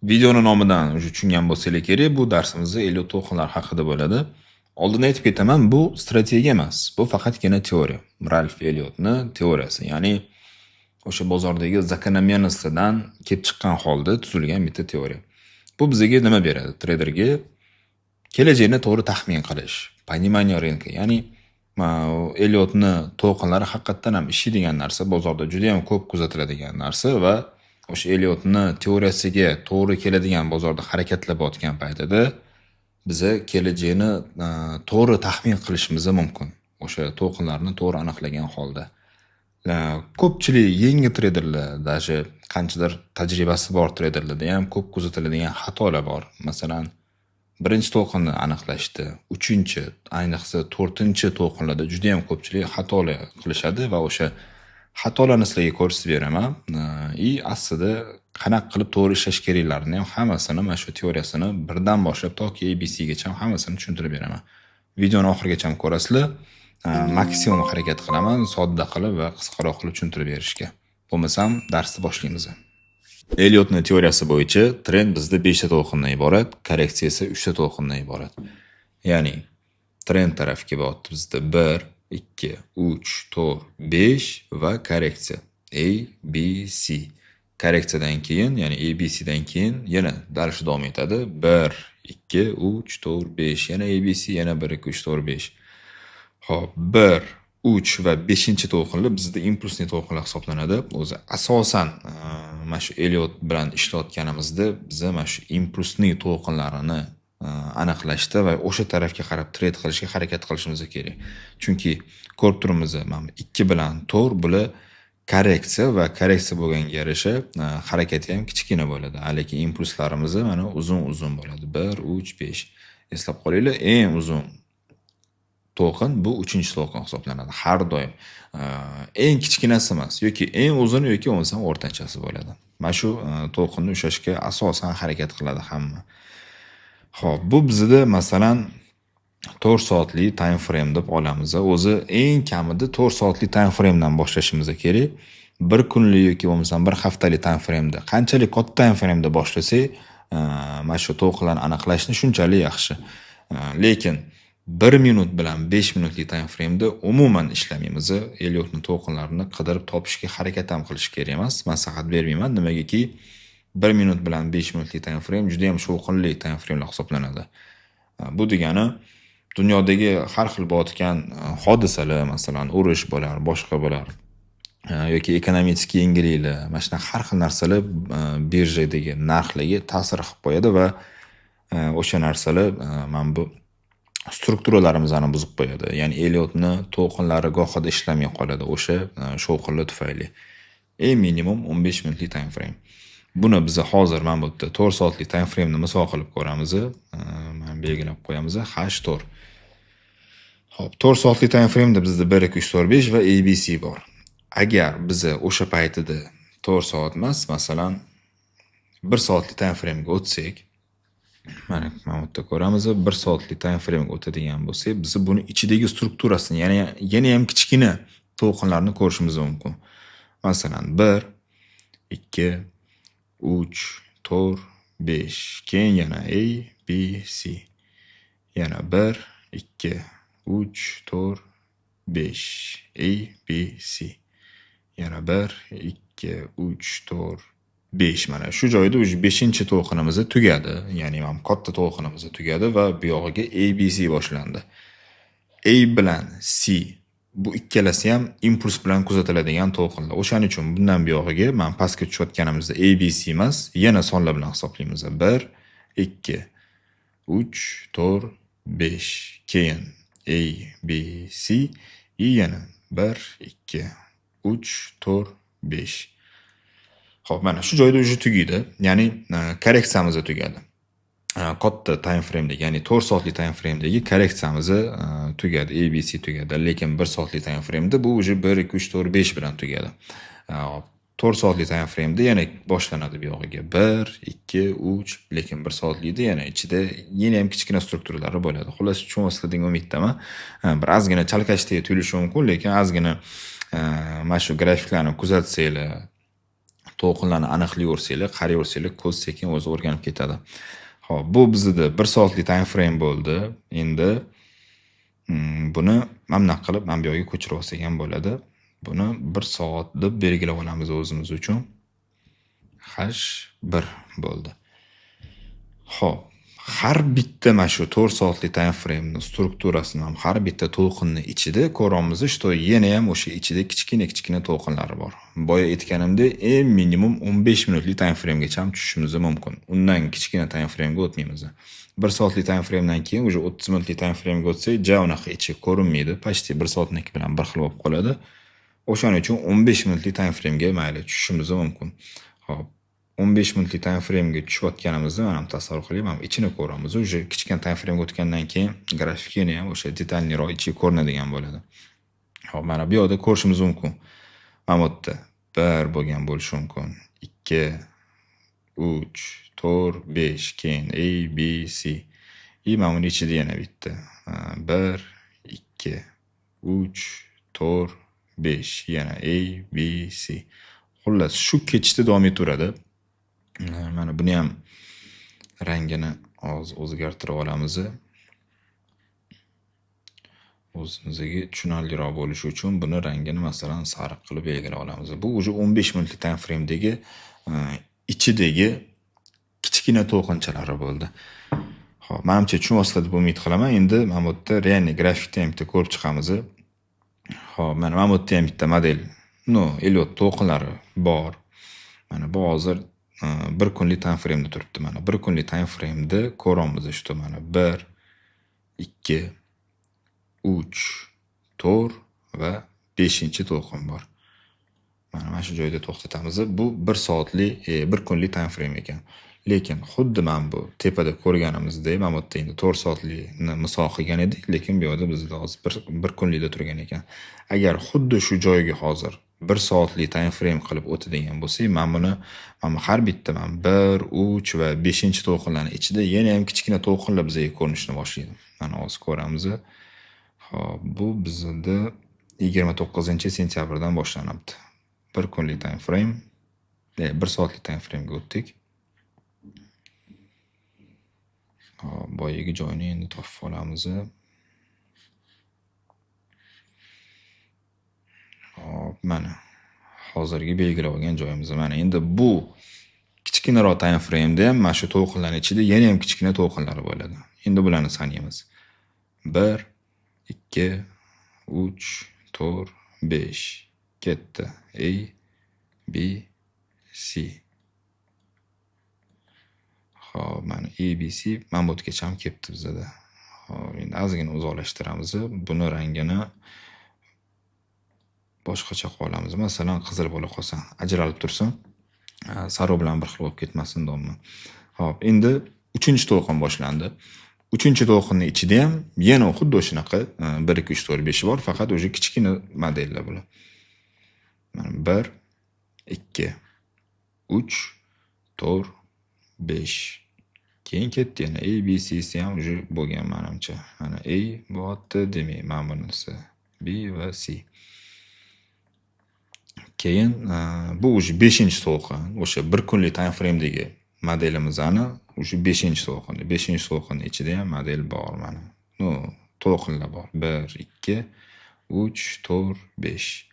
Videoni nomidan tushungan bo'lsangiz kerak, bu darsimizda Elliot to'lqinlar haqida bo'ladi. Oldin aytib ketaman, bu strategiya emas. Bu faqatgina teoriya. Ralf Elliotning teoriyasi, ya'ni o'sha bozordagi zakonomenностьdan kelib chiqqan holda tuzilgan bitta teoriya. Bu bizga nima beradi? Treyderga kelajakni to'g'ri taxmin qilish, понимание рынка, ya'ni Elliotning to'lqinlari haqiqatan ham ishlaydigan narsa, bozorda juda ham ko'p kuzatiladigan narsa va o'sha Elliotning teoriyasiga to'g'ri keladigan bozorda harakatlab o'tgan paytida biza kelajakni to'g'ri taxmin qilishimiz mumkin. O'sha to'lqinlarni to'g'ri aniqlagan holda. Ko'pchilik yangi treyderlar, даже qanchadir tajribasi bor treyderlarda ham ko'p kuzatiladigan xatolar bor. Masalan, birinchi to'lqinni aniqlashda, uchinchi, ayniqsa to'rtinchi to'lqinlarda juda ham ko'pchilik xatolar qilishadi va o'sha xatolarni sizlarga ko'rsatib beraman. Aslida qanaqa qilib to'g'ri ishlash keraklarini ham hammasini mana shu teoriyasini birdan boshlab toki ABC gacha hammasini tushuntirib beraman. Videoni oxirigacha ko'rasizlar. Maksimum harakat qilaman sodda qilib va qisqaroq qilib tushuntirib berishga. Bo'lmasam darsni boshlaymiz. Elliotning teoriyasi bo'yicha trend bizda 5 ta to'lqindan iborat, korreksiya esa 3 ta to'lqindan iborat. Ya'ni trend tarafga bo'lyapti bizda 1, 2, 3, 4, 5 va korreksiya A, B, C. Korreksiyadan keyin, ya'ni ABCdan keyin yana daraja davom etadi. 1, 2, 3, 4, 5, yana ABC, yana 1, 2, 3, 4, 5. Xo'p, 1, 3 va 5-to'lqinlar bizda impulsli to'lqinlar hisoblanadi. O'zi asosan mana shu Elliot bilan ishlayotganimizda biz mana shu impulsli to'lqinlarini aniqlashda va o'sha tarafga qarab trade qilishga harakat qilishimiz kerak. Chunki ko'rib turibmiz, mana 2 bilan 4 bular korreksiya va korreksiya bo'lganga yarasha harakati ham kichkina bo'ladi. Lekin impulslarimiz mana uzun bo'ladi. 1, 3, 5. Eslab qolinglar, eng uzun to'lqin bu 3-to'lqin hisoblanadi. Har doim eng kichkinasi emas, yoki eng uzun yoki bo'lmasam o'rtanchasi bo'ladi. Mana shu to'lqinni ushlashga asosan harakat qiladi hamma. Xo'p, bu bizda masalan 4 soatli time frame deb olamiz. O'zi eng kamida 4 soatli time frame dan boshlashimiz kerak. Bir kunlik yoki bo'lmasam bir haftalik time frame da qanchalik katta time frame da boshlasak, mana shu to'lqinlarni aniqlashni shunchalik yaxshi. Lekin 1 minut bilan 5 minutlik time frame da umuman ishlamaymiz. Elliotning to'lqinlarini qidirib topishga harakat ham qilish kerak emas. Maslahat bermayman, nimagaki 1 minut bilan 5 minutlik time frame juda ham shovqinli time framelar hisoblanadi. Bu degani dunyodagi har xil bo'layotgan hodisalar, masalan, urush bo'lar, boshqa bo'lar, yoki ekonomik yangiliklar, mana shunday har xil narsalar birjadagi narxlarga ta'sir qilib qo'yadi va o'sha narsalar mana bu strukturalarimizni buzib qo'yadi. Ya'ni Elliotning to'lqinlari gohida ishlamay qoladi o'sha shovqinlar tufayli. Eng minimum 15 minutlik time frame. Buni biz hozir mana bu yerda 4 soatlik time frame ni misol qilib ko'ramiz. Men belgilab qo'yamiz. H4. Xo'p, 4 soatli time frame da bizda 1, 2, 3, 4, 5 va ABC bor. Agar biz o'sha paytida 4 soat emas, masalan 1 soatli time frame ga o'tsak, mana bu yerda ko'ramiz, 1 soatli time frame ga o'tadigan bo'lsak, biz buni ichidagi strukturasini, ya'ni yana ham kichkina to'lqinlarni ko'rishimiz mumkin. Masalan 1, 2, 3, 4, 5. Keyin yana A, B, C. Yana 1, 2, 3, 4, 5. A, B, C. Yana 1, 2, 3, 4, 5. Mana shu joyda 5-to'lqinimiz tugadi. Ya'ni ham katta to'lqinimiz tugadi va bu yog'iga ABC boshlandi. A bilan C bu ikkalasi ham impuls bilan kuzatiladigan to'lqinlar. O'shaning uchun bundan bu yog'iga men pastga tushayotganimizda ABC emas, yana sonlar bilan hisoblaymiz. 1, 2, 3, 4, 5. Keyin A, B, C, yana 1, 2, 3, 4, 5. Xo'p, mana shu joyda o'zi tugaydi. Ya'ni korreksiyamiz tugadi. Katta time frame dagi, ya'ni 4 soatli time frame dagi korreksiyamiz tugadi, ABC tugadi. Lekin 1 soatli time frame da bu o'zi 1, 2, 3, 4, 5 bilan tugadi. 4 soatli time frame da yana boshlanadi bu yog'iga. 1, 2, 3, lekin 1 soatlikda yana ichida yana ham kichkina strukturalari bo'ladi. Xullas, tushunasizlar degan umiddaman. Bir ozgina chalkashlik tuyulishi mumkin, lekin ozgina mana shu grafiklarni kuzatsanglar, to'lqinlarni aniqlayversanglar, qarayaversanglar, ko'z sekin o'zi o'rganib ketadi. Xo'p, bu bizda 1 soatlik time frame bo'ldi. Endi buni mana qilib men bu yerga ko'chirib olsak ham bo'ladi. Buni 1 soat deb belgilab olamiz o'zimiz uchun. H1 bo'ldi. Xo'p, har bitta mana shu 4 soatlik time framening strukturasini ham har bitta to'lqinning ichida ko'ramiz, что yana ham o'sha ichida kichkina to'lqinlari bor. Boya aytganimdek, minimum 15 minutlik time framgacha ham tushishimiz mumkin. Undan kichkina time framega o'tmaymiz. 1 soatlik time framedan keyin o'sha 30 minutlik time framega o'tsak, unaqa ichi ko'rinmaydi. Почти 1 soatniki bilan bir xil bo'lib qoladi. O'shaning uchun 15 minutlik time framega mayli tushishimiz mumkin. Xo'p, 15 minutlik time framega tushayotganimizda mana tasavvur qiling, mana ichini ko'ramiz. O'sha kichkina time framega o'tgandan keyin grafikini ham o'sha detalliroq ichi ko'rinadigan bo'ladi. Xo'p, mana bu yerda ko'rishimiz mumkin. Mana bu yerda 1 bo'lgan bo'lishi mumkin. 2, 3, 4, 5, keyin A, B, C. Mana buning ichida yana bitta. 1, 2, 3, 4, 5, yana A, B, C. Xullas, shu ketishda davom etaveradi. Mana buni ham rangini o'zgartirib olamiz. O'zimizga tushunarliroq bo'lishi uchun buni rangini masalan sariq qilib belgilab olamiz. Bu o'sha 15 minutlik time framedagi ichidagi kichkina to'lqinchalar bo'ldi. Xo'p, menimcha tushunyapsizlar deb umid qilaman. Endi mana bu yerda real grafikda ham bitta ko'rib chiqamiz. Xo'p, mana bu yerda ham bitta model, Elliot to'lqinlari bor. Mana bu hozir 1 kunlik time frame'da turibdi. Mana 1 kunlik time frame'da ko'ramiz, что mana 1, 2, 3, 4 va 5-to'lqin bor. Mana shu joyda to'xtatamiz. Bu 1 soatlik, 1 kunlik time frame ekan. Lekin xuddi men bu tepada ko'rganimizdek, mana bu yerda endi 4 soatlikni misol qilgan edik, lekin bu yerda bizda hozir 1 kunlikda turgan ekan. Agar xuddi shu joyga hozir 1 soatlik time frame qilib o'tadigan bo'lsak, men buni har bitta 1, 3 va 5-to'lqinlarning ichida yana ham kichkina to'lqinlar bizga ko'rinishni boshlaydi. Mana hozir ko'ramiz. Xo'p, bu bizda 29-sentyabrdan boshlanibdi. 1 kunlik time frame, 1 soatlik time framega o'tdik. Xo'p, boyagi joyini endi topib olamiz. Xo'p, mana hozirgi belgilab olgan joyimiz. Mana endi bu kichkinaroq time frame'da ham mana shu to'lqinlarning ichida yana ham kichkina to'lqinlar bo'ladi. Endi bularni sanaymiz. 1, 2, 3, 4, 5. Ketdi. A, B, C. Xo'p, mana A, B, C mana bu yergacha ham kelibdi bizda. Xo'p, endi ozgina uzoqlashtiramiz. Buni rangini boshqacha qilib olamiz. Masalan, qizil bo'la qolsa, ajralib tursin. Sariq bilan bir xil bo'lib ketmasin domni. Xo'p, endi 3-to'lqin boshlandi. 3-to'lqinning ichida ham yana xuddi o'shanaqa 1, 2, 3, 4, 5 bor, faqat o'sha kichkina modellar bular. Mana 1, 2, 3, 4, 5. Keyin ketdi yana A, B, C ham o'sha bo'lgan menimcha. Mana A bo'lyapti, demak, mana bunisi B va C. Keyin bu o'sha 5-to'lqin, o'sha 1 kunlik time frame'dagi modelimizning o'sha 5-to'lqin. 5-to'lqinning ichida ham model bor mana. To'lqinlar bor. 1, 2, 3, 4, 5.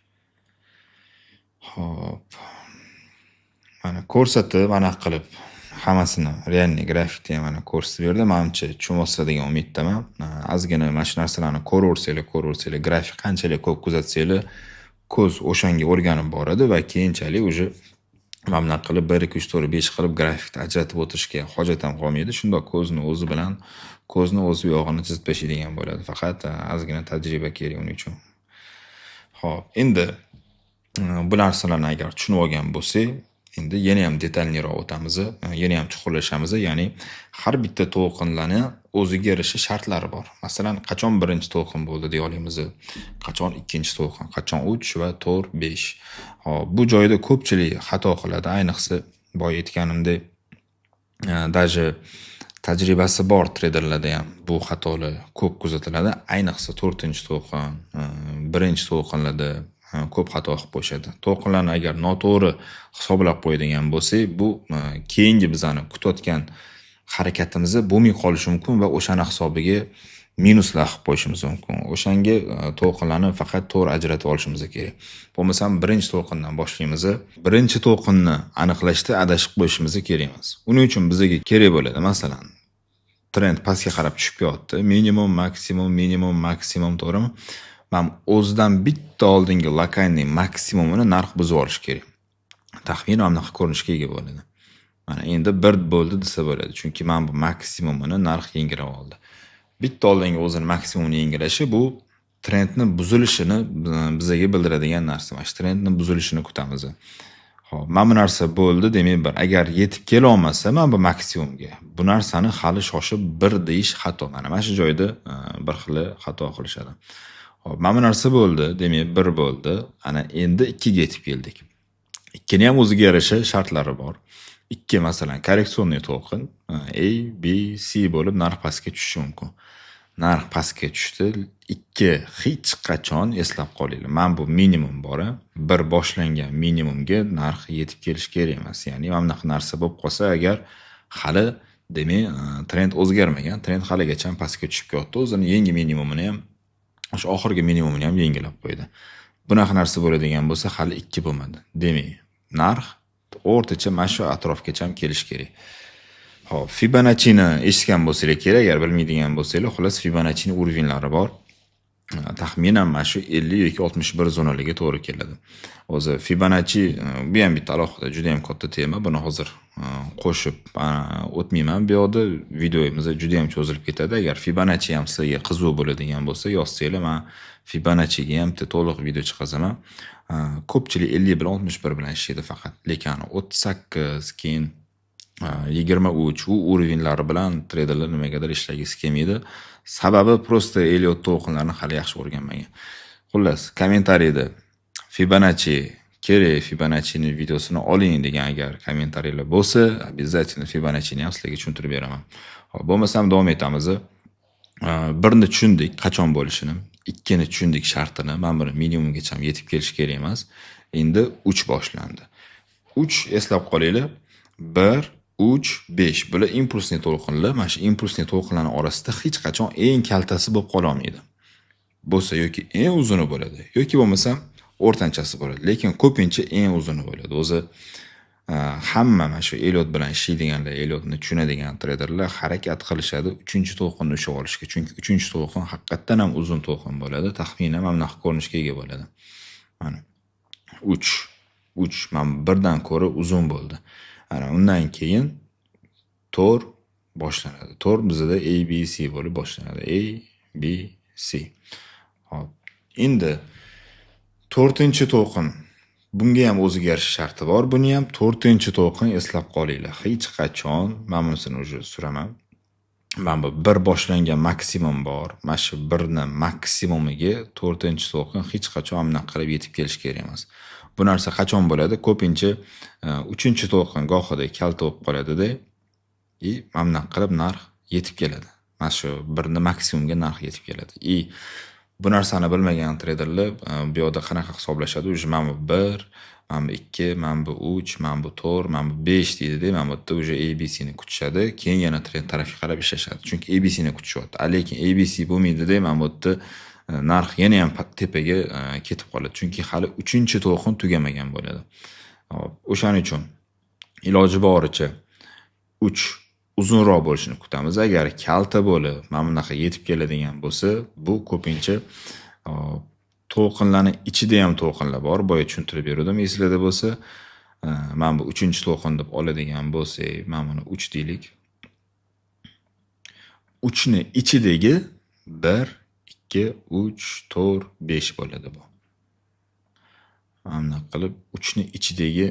Xo'p. Mana ko'rsatib, mana qilib hammasini realniy grafikda ham mana ko'rsatib berdi. Menimcha tushunyapsizlar degan umiddaman. Ozgina mana shu narsalarni ko'raversanglar, grafik qanchalik ko'p kuzatsanglar, ko'z o'shanga o'rganib boradi va keyinchalik o'sha mana qilib 1, 2, 3, 4, 5 qilib grafikni ajratib o'tirishga hojat ham qolmaydi. Shunda ko'zni o'zi bilan o'z yog'ini chizib tashlaydigan bo'ladi. Faqat ozgina tajriba kerak uning uchun. Xo'p, endi bu narsalarni agar tushunib olgan bo'lsak, endi yana ham detalliroq o'tamiz, yana ham chuqurlashamiz. Ya'ni har bitta to'lqinlarning o'ziga yarasha shartlari bor. Masalan, qachon 1-to'lqin bo'ldi deya olamiz, qachon 2-to'lqin, qachon 3 va 4, 5. Hop, bu joyda ko'pchilik xato qiladi. Ayniqsa, boya aytganimdek, даже tajribasi bor treyderlarda ham bu xatolar ko'p kuzatiladi. Ayniqsa 4-to'lqin, 1-to'lqinlarda ko'p xato qilib qo'yishadi. To'lqinlarni agar noto'g'ri hisoblab qo'yadigan bo'lsak, bu keyingi bizani kutayotgan harakatimizni bo'lmay qolishi mumkin va o'shani hisobiga minuslar qilib qo'yishimiz mumkin. O'shanga to'lqinlarni faqat to'g'ri ajratib olishimiz kerak. Bo'lmasam birinchi to'lqindan boshlaymiz. Birinchi to'lqinni aniqlashda adashib qo'yishimiz kerak emas. Uning uchun bizga kerak bo'ladi, masalan, trend pastga qarab tushib kelyapti. Minimum, maksimum, to'g'rimi? Mana o'zidan bitta oldingi lokalniy maksimumini narx buzib olish kerak. Taxminan mana bunaqa ko'rinishga ega bo'ladi. Mana endi 1 bo'ldi desa bo'ladi, chunki mana bu maksimumini narx yengilab oldi. Bitta oldingi o'zini maksimumini yengilashi bu trendni buzilishini bizga bildiradigan narsa. Mana shu trendni buzilishini kutamiz. Xo'p, mana bu narsa bo'ldi, demak agar yetib kela olmasa mana bu maksimumga, bu narsani hali shoshib 1 deyish xato. Mana shu joyda bir xil xato qilishadi. Xo'p, mana bu narsa bo'ldi, demak 1 bo'ldi. Ana endi 2 ga yetib keldik. 2 ni ham o'ziga yarasha shartlari bor. 2 masalan korreksionniy to'lqin A, B, C bo'lib narx pastga tushishi mumkin. Narx pastga tushdi. 2 hech qachon eslab qolinglar. Mana bu minimum bor. 1 boshlangan minimumga narx yetib kelish kerak emas. Ya'ni mana bunaqa narsa bo'lib qolsa agar hali demak trend o'zgarmagan, trend haligacha pastga tushib ketdi. O'zini yangi minimumini ham, o'sha oxirgi minimumini ham yengilab qo'ydi. Bunaqa narsa bo'ladigan bo'lsa hali 2 bo'lmadi. Demak, narx o'rtacha mana shu atrofgacha ham kelish kerak. Xo'p, Fibonacci'ni eshitgan bo'lsangiz kerak, agar bilmaydigan bo'lsangiz, xullas Fibonacci'ni urovnlari bor. Taxminan mana shu 50 yoki 61 zonalariga to'g'ri keladi. O'zi Fibonacci bu ham bitta alohida juda ham katta tema. Buni hozir qo'shib o'tmayman. Bu yoqda videomiz juda ham cho'zilib ketadi. Agar Fibonacci ham sizga qiziq bo'ladigan bo'lsa, yozsanglar, men Fibonacci'ga ham to'liq video chiqazaman. Ko'pchilik 50 bilan 61 bilan ishlaydi faqat. Lekin 38 keyin 23 u urovnlari bilan treyderlar nimagadir ishlagisi kelmaydi. Sababi prosta Elliott to'lqinlarni hali yaxshi o'rganmagan. Xullas, kommentariyada Fibonacci kerak, Fibonacci'ning videosini oling degan agar kommentariyalar bo'lsa, обязательно Fibonacci'ni ham sizlarga tushuntirib beraman. Xo'p, bo'lmasam davom etamiz. 1 ni tushundik qachon bo'lishini, 2 ni tushundik shartini, mana buni minimumgacha ham yetib kelish kerak emas. Endi 3 boshlandi. 3 eslab qolinglar. 1 3, 5. Bular impulsli to'lqinlar. Mana shu impulsli to'lqinlarning orasida hech qachon eng kaltasi bo'lib qola olmaydi. Bo'lsa yoki eng uzuni bo'ladi, yoki bo'lmasa o'rtanchasi bo'ladi. Lekin ko'pincha eng uzuni bo'ladi. O'zi hamma mana shu Elliott bilan ishlaydiganlar, Elliottni tushunadigan treyderlar harakat qilishadi 3-to'lqinni ushlab olishga. Chunki 3-to'lqin haqiqatan ham uzun to'lqin bo'ladi. Taxminan mana bunaqa ko'rinishga ega bo'ladi. Mana 3 mana birdan ko'ra uzun bo'ldi. Ana undan keyin tor boshlanadi. Tor bizda ABC bo'lib boshlanadi. A, B, C. Hop. Endi 4-to'lqin. Bunga ham o'ziga yarasha sharti bor. Buni ham 4-to'lqin eslab qolinglar. Hech qachon men bunisini уже suraman. Mana bu 1 boshlangan maksimum bor. Mana shu 1 ni maksimumiga 4-to'lqin hech qachon bunaqa qilib yetib kelish kerak emas. Bu narsa qachon bo'ladi? Ko'pincha 3-to'lqin gohida kalta bo'lib qoladi-da, mana bunaqa qilib narx yetib keladi. Mana shu 1 ni maksimumga narx yetib keladi. Bu narsani bilmagan treyderlar bu yoqda qanaqa hisoblashadi? Uje mana bu 1, mana bu 2, mana bu 3, mana bu 4, mana bu 5 deydi-da, mana bu yerda uje ABC ni kutishadi. Keyin yana trend tarafga qarab ishlashadi. Chunki ABC ni kutishyapti. Lekin ABC bo'lmaydi-da, mana bu yerda narx yana ham tepaga ketib qoladi. Chunki hali 3-to'lqin tugamagan bo'ladi. O'shaning uchun iloji boricha 3 uzunroq bo'lishini kutamiz. Agar kalta bo'lib, mana bunaqa yetib keladigan bo'lsa, bu ko'pincha to'lqinlarning ichida ham to'lqinlar bor. Boya tushuntirib berdim. Esingizda bo'lsa, mana bu 3-to'lqin deb oladigan bo'lsak, mana buni 3 deylik. 3 ni ichidagi 1 2, 3, 4, 5 bo'ladi bu. Mana qilib 3 ni ichidagi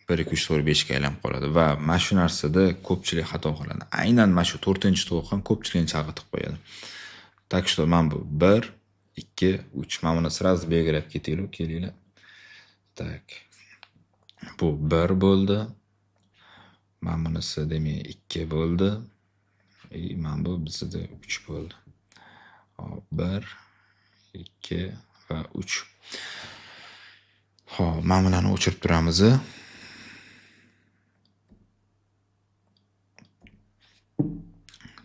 1 2 3 4 5 ga aylanib qoladi va mana shu narsada ko'pchilik xato qiladi. Aynan mana shu 4-to'lqin ko'pchilikni chalg'itib qo'yadi. Так что mana bu 1 2 3 mana buni сразу belgilab ketaylik, kelinglar. Tak. Bu 1 bo'ldi. Mana bunisi demak 2 bo'ldi. Mana bu bizda 3 bo'ldi. 1, 2 va 3. Xo'p, mana bularni o'chirib turamiz.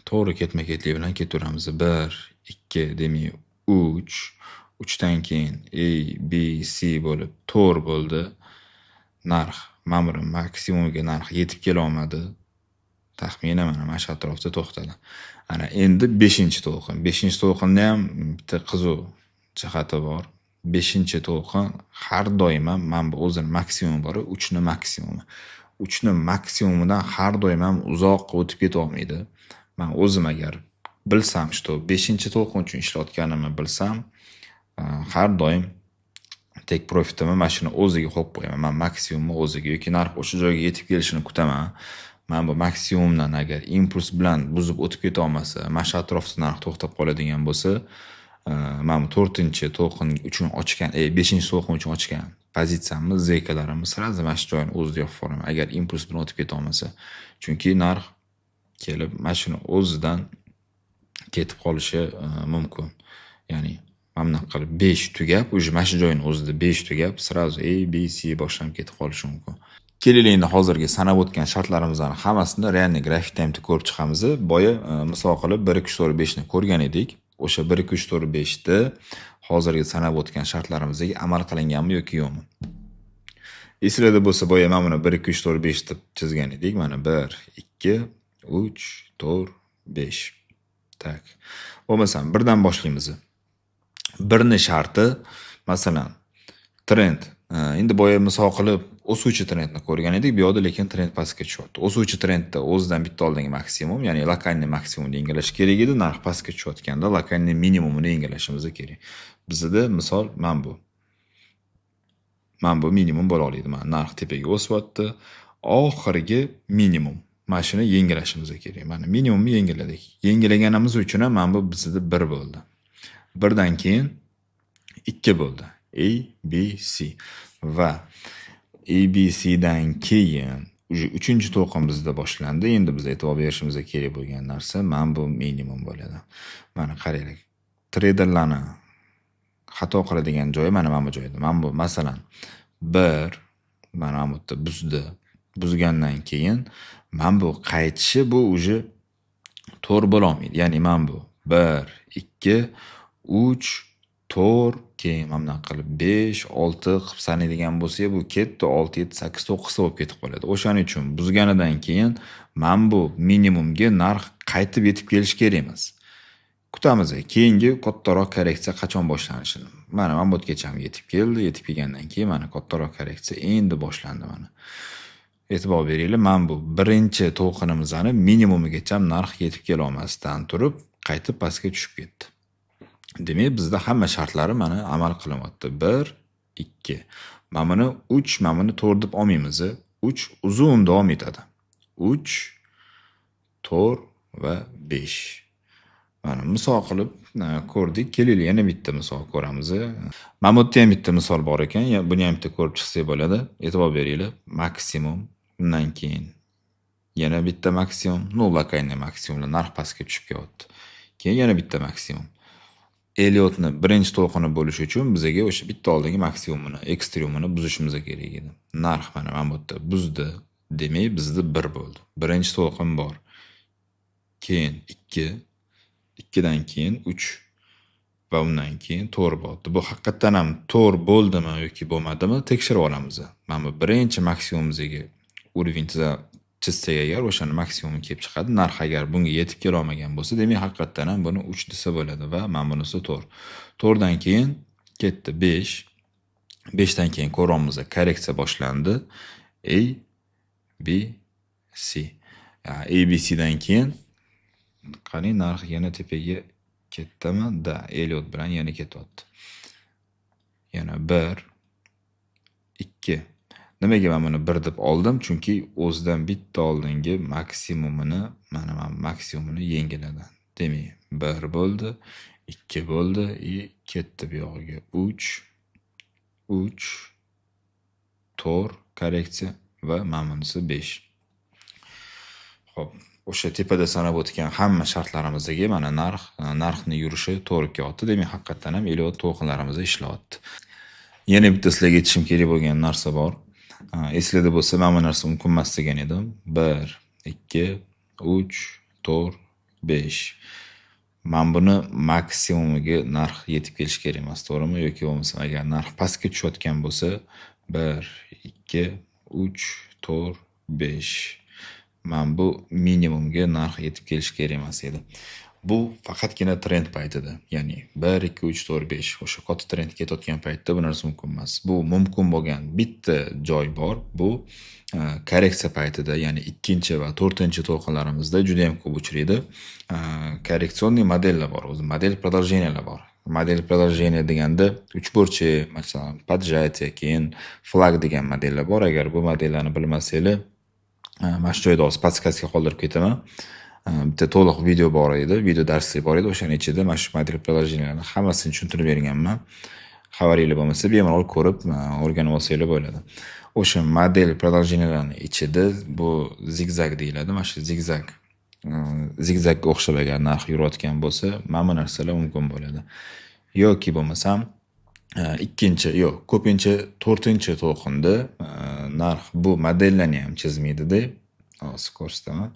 To'g'ri ketma-ketlik bilan ketaveramiz. 1, 2 demak 3. 3dan keyin A, B, C bo'lib 4 bo'ldi. Narx mana buni maksimumiga narx yetib kela olmadi. Taxminan mana shu atrofda to'xtadi. Ana endi 5-to'lqin. 5-to'lqinda ham bitta qiziq jihati bor. 5-to'lqin har doim ham mana bu o'zini maksimumi bor, 3 ni maksimumi. 3 ni maksimumidan har doim ham uzoqqa o'tib keta olmaydi. Men o'zim agar bilsam, что 5-to'lqin uchun ishlayotganimni bilsam, har doim tek profitimni mana shuni o'ziga qo'yib qo'yaman. Men maksimumni o'ziga yoki narx o'sha joyga yetib kelishini kutaman. Men bu maksimumdan agar impuls bilan buzib o'tib keta olmasa, mana shu atrofda narx to'xtab qoladigan bo'lsa, men 4-to'lqin uchun ochgan, 5-to'lqin uchun ochgan pozitsiyamni, zekalarimni sразу mana shu joyni o'zida yopib yuboraman. Agar impuls bilan o'tib keta olmasa, chunki narx kelib mana shuni o'zidan ketib qolishi mumkin. Ya'ni mana qilib 5 tugab, уже mana shu joyning o'zida 5 tugab, sразу A, B, C boshlanib ketib qolishi mumkin. Kelaylik endi hozirgi sanab o'tgan shartlarimizning hammasini realniy grafikda ham ko'rib chiqamiz. Boya misol qilib 1 2 3 4 5 ni ko'rgan edik. O'sha 1 2 3 4 5 ni hozirgi sanab o'tgan shartlarimizga amal qilinganmi yoki yo'qmi? Esingizda bo'lsa, boya mana buni 1 2 3 4 5 deb chizgan edik. Mana 1 2 3 4 5. Tak. Bo'lmasam birdan boshlaymiz. Birni sharti, masalan, trend. Endi boya misol qilib o'suvchi trendni ko'rgan edik, bu yoqda lekin trend pastga tushyapti. O'suvchi trendda o'zidan bitta oldingi maksimum, ya'ni lokalniy maksimumni yangilash kerak edi. Narx pastga tushayotganda lokalniy minimumini yangilashimiz kerak. Bizda misol mana bu. Mana bu minimum bo'la oladi. Mana narx tepaga o'syapti. Oxirgi minimum. Mana shuni yangilashimiz kerak. Mana minimumni yangiladik. Yangilaganimiz uchun ham mana bu bizda 1 bo'ldi. 1dan keyin 2 bo'ldi. A, B, C va ABCdan keyin 3-to'lqin bizda boshlandi. Endi biz e'tibor berishimiz kerak bo'lgan narsa mana bu minimum bo'ladi. Mana qaranglar. Treyderlarni xato qiladigan joyi mana bu joyda. Mana bu masalan 1 mana bu yerda buzdi. Buzgandan keyin mana bu qaytishi bu уже to'g'ri bo'la olmaydi. Ya'ni mana bu 1 2 3 4 keyin mana qilib 5 6 qilib sanaydigan bo'lsa, bu ketdi 6 7 8 9 bo'lib ketib qoladi. O'shaning uchun buzganidan keyin mana bu minimumga narx qaytib yetib kelish kerak emas. Kutamiz. Keyingi kattaroq korreksiya qachon boshlanishini. Mana bu yergacha ham yetib keldi. Yetib kelgandan keyin mana kattaroq korreksiya endi boshlandi mana. E'tibor beringlar, mana bu birinchi to'lqinimizning minimumigacha narx yetib kela olmasdan turib, qaytib pastga tushib ketdi. Demak, bizda hamma shartlari mana amal qilyapti. 1 2. Mana buni 3, mana buni 4 deb olmaymiz. 3 uzun davom etadi. 3 4 va 5. Mana misol qilib ko'rdik. Kelaylik, yana bitta misol ko'ramiz. Mana bu yerda ham bitta misol bor ekan. Buni ham bitta ko'rib chiqsak bo'ladi. E'tibor beringlar. Maksimum, undan keyin yana bitta maksimum, lokalniy maksimumlar narx pastga tushib kelyapti. Keyin yana bitta maksimum. Elliotni birinchi to'lqini bo'lish uchun bizga o'sha bitta oldingi maksimumini, ekstremumini buzishimiz kerak edi. Narx mana bu yerda buzdi. Demak, bizda 1 bo'ldi. Birinchi to'lqin bor. Keyin 2, 2dan keyin 3 va undan keyin 4 bo'ldi. Bu haqiqatan ham 4 bo'ldimi yoki bo'lmadimi tekshirib olamiz. Mana bu birinchi maksimumimizga urovень chizsak agar o'shani maksimumi kelib chiqadi. Narx agar bunga yetib kela olmagan bo'lsa, demak haqiqatan ham buni 3 desa bo'ladi va mana bunisi 4. 4dan keyin ketdi 5. 5dan keyin ko'ramiz, korreksiya boshlandi. A, B, C. A, B, C'dan keyin qani narx yana tepaga ketdimi? Da, Elliot bilan yana ketyapti. Yana 1 2. Nimaga men buni 1 deb oldim? Chunki o'zidan bitta oldingi maksimumini, mana maksimumini yengiladi. Demak, 1 bo'ldi, 2 bo'ldi, ketdi bu yog'iga 3 4 korreksiya va mana bunisi 5. Xo'p, o'sha tepada sanab o'tgan hamma shartlarimizga mana narxni yurishi to'g'ri kelyapti. Demak, haqiqatan ham Elliot to'lqinlarimizda ishlayapti. Yana bitta sizlarga aytishim kerak bo'lgan narsa bor. Eslarda bo'lsa, men bu narsa mumkin emas degan edim. 1, 2, 3, 4, 5. Men buni maksimumiga narx yetib kelish kerak emas, to'g'rimi? Yoki bo'lmasa agar narx pastga tushayotgan bo'lsa, 1, 2, 3, 4, 5. Men bu minimumga narx yetib kelish kerak emas edi. Bu faqatgina trend paytida, ya'ni 1, 2, 3, 4, 5 o'sha katta trend ketayotgan paytda bu narsa mumkin emas. Bu mumkin bo'lgan bitta joy bor. Bu korreksiya paytida, ya'ni 2 va 4 to'lqinlarimizda juda ham ko'p uchraydi. Korreksionniy modellar bor, o'zi model продолжениялар bor. Model продолжение deganda 3 burchi, masalan, поджатие, keyin flag degan modellar bor. Agar bu modellarni bilmasanglar, mana shu joyda hozir podskazka qoldirib ketaman. Bitta to'liq video bor edi, video darslik bor edi. O'shaning ichida mana shu model продолженияларni hammasini tushuntirib berganman. Xabaringlar bo'lmasa, bemalol ko'rib, o'rganib olsanglar bo'ladi. O'sha model продолженияларning ichida bu zigzag deyiladi. Mana shu zigzagga o'xshab agar narx yurayotgan bo'lsa, mana bu narsalar mumkin bo'ladi. Yoki bo'lmasam, ko'pincha 4-to'lqinda narx bu modellarni ham chizmaydi-da. Hozir ko'rsataman.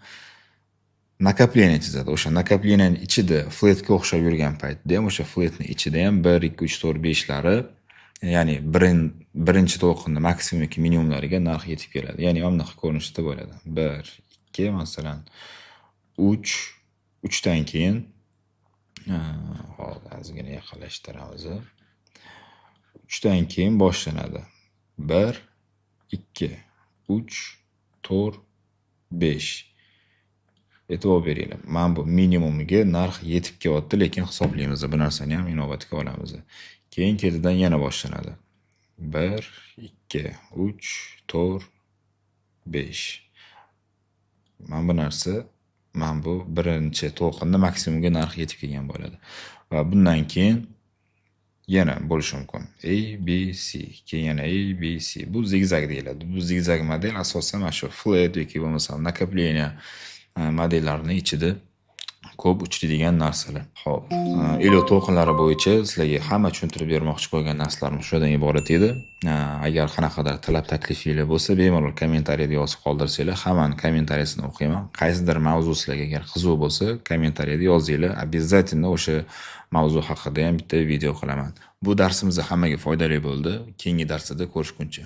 Накопление chizadi. O'sha накоплениyaning ichida flatga o'xshab yurgan paytda ham o'sha flatning ichida ham 1, 2, 3, 4, 5lari, ya'ni birinchi to'lqinda maksimum yoki minimumlariga narx yetib keladi. Ya'ni mana bunaqa ko'rinishda bo'ladi. 1, 2, masalan 3 dan keyin hozir ozgina yaqinlashtiramiz. 3 dan keyin boshlanadi. 1, 2, 3, 4, 5. E'tibor beringlar. Men bu minimumiga narx yetib kelyapti, lekin hisoblaymiz. Bu narsani ham inobatga olamiz. Keyin ketidan yana boshlanadi. 1, 2, 3, 4, 5. Men bu birinchi to'lqinda maksimumga narx yetib kelgan bo'ladi. Va bundan keyin yana bo'lishi mumkin. A, B, C. Keyin yana A, B, C. Bu zigzag deyiladi. Bu zigzag model asosan mana shu flat yoki bo'lmasa накопление modellarini ichida ko'p uchraydigan narsalar. Xo'p, elot to'lqinlari bo'yicha sizlarga hamma tushuntirib bermoqchi bo'lgan narsalarim shudan iborat edi. Agar qanaqadir talab taklifinglar bo'lsa, bemalol kommentariyada yozib qoldirsanglar, hammani kommentariyasini o'qiyman. Qaysidir mavzu sizlarga agar qiziq bo'lsa, kommentariyada yozinglar. Обязательно o'sha mavzu haqida ham bitta video qilaman. Bu darsimiz hammaga foydali bo'ldi. Keyingi darsda ko'rishguncha